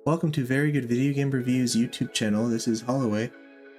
Welcome to Very Good Video Game Reviews YouTube channel. This is Holloway.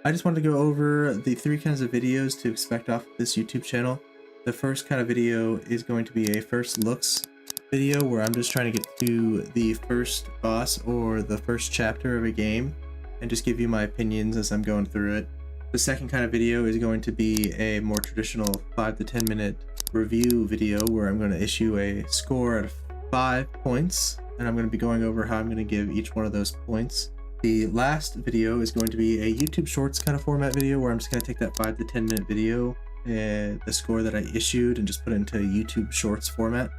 I just wanted to go over the three kinds of videos to expect off of this YouTube channel. The first kind of video is going to be a first looks video where I'm just trying to get to the first boss or the first chapter of a game and just give you my opinions as I'm going through it. The second kind of video is going to be a more traditional 5 to 10 minute review video where I'm going to issue a score out of 5 points, and I'm going to be going over how I'm going to give each one of those points. The last video is going to be a YouTube Shorts kind of format video where I'm just going to take that 5 to 10 minute video and the score that I issued and just put it into YouTube Shorts format.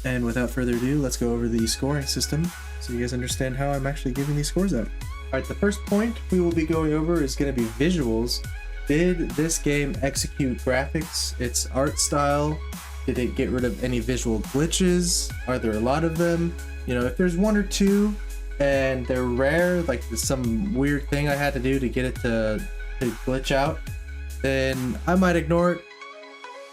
And without further ado, let's go over the scoring system so you guys understand how I'm actually giving these scores out. Alright, the first point we will be going over is going to be visuals. Did this game execute graphics, its art style? Did it get rid of any visual glitches? Are there a lot of them? You know, if there's one or two and they're rare, like there's some weird thing I had to do to get it to glitch out, then I might ignore it.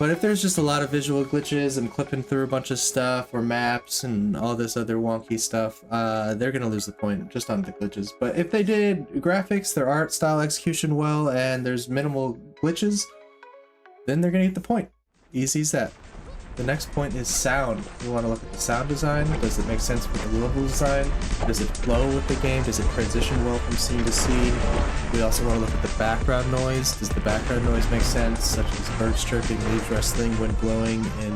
But if there's just a lot of visual glitches and clipping through a bunch of stuff or maps and all this other wonky stuff, they're gonna lose the point just on the glitches. But if they did graphics, their art style execution well, and there's minimal glitches, then they're gonna get the point. Easy as that. The next point is sound. You want to look at the sound design. Does it make sense with the level design? Does it flow with the game? Does it transition well from scene to scene? We also want to look at the background noise. Does the background noise make sense, such as birds chirping, leaves rustling, wind blowing in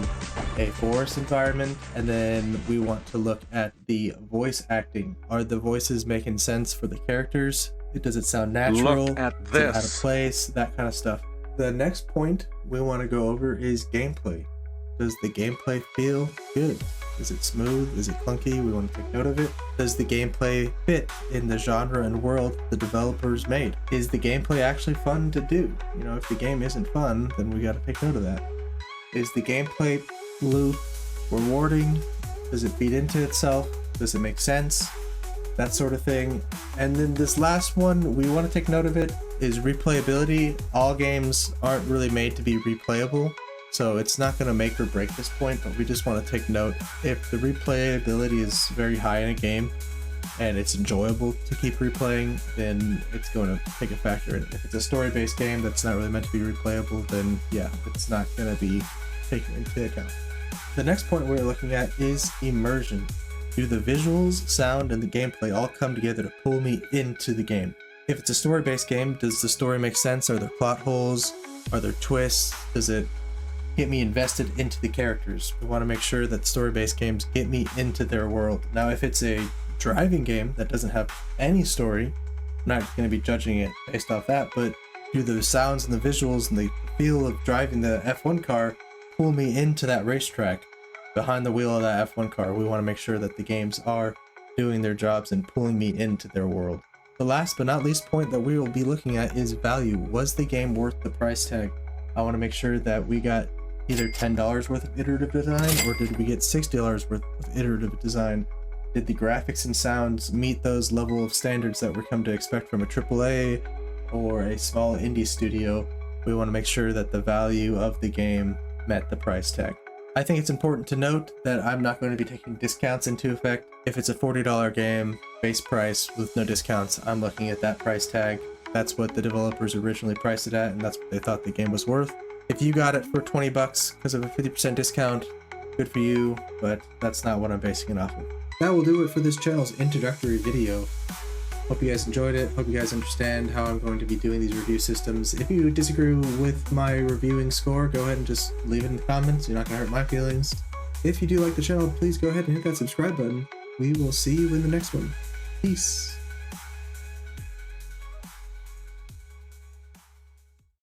a forest environment? And then we want to look at the voice acting. Are the voices making sense for the characters? Does it sound natural? Look at Is this. it out of place? That kind of stuff. The next point we want to go over is gameplay. Does the gameplay feel good? Is it smooth? Is it clunky? We want to take note of it. Does the gameplay fit in the genre and world the developers made? Is the gameplay actually fun to do? You know, if the game isn't fun, then we got to take note of that. Is the gameplay loop rewarding? Does it feed into itself? Does it make sense? That sort of thing. And then this last one, we want to take note of it, is replayability. All games aren't really made to be replayable, so it's not going to make or break this point, but we just want to take note. If the replayability is very high in a game and it's enjoyable to keep replaying, then it's going to take a factor in it. If it's a story-based game that's not really meant to be replayable, then yeah, it's not going to be taken into account. The next point we're looking at is immersion. Do the visuals, sound, and the gameplay all come together to pull me into the game? If it's a story-based game, does the story make sense? Are there plot holes? Are there twists? Does it get me invested into the characters? We want to make sure that story-based games get me into their world. Now, if it's a driving game that doesn't have any story, I'm not going to be judging it based off that, but do the sounds and the visuals and the feel of driving the F1 car pull me into that racetrack behind the wheel of that F1 car? We want to make sure that the games are doing their jobs and pulling me into their world. The last but not least point that we will be looking at is value. Was the game worth the price tag? I want to make sure that we got either $10 worth of iterative design, or did we get $60 worth of iterative design? Did the graphics and sounds meet those level of standards that we come to expect from a AAA or a small indie studio? We want to make sure that the value of the game met the price tag. I think it's important to note that I'm not going to be taking discounts into effect. If it's a $40 game, base price with no discounts, I'm looking at that price tag. That's what the developers originally priced it at, and that's what they thought the game was worth. If you got it for 20 bucks because of a 50% discount, good for you, but that's not what I'm basing it off of. That will do it for this channel's introductory video. Hope you guys enjoyed it. Hope you guys understand how I'm going to be doing these review systems. If you disagree with my reviewing score, go ahead and just leave it in the comments. You're not going to hurt my feelings. If you do like the channel, please go ahead and hit that subscribe button. We will see you in the next one. Peace.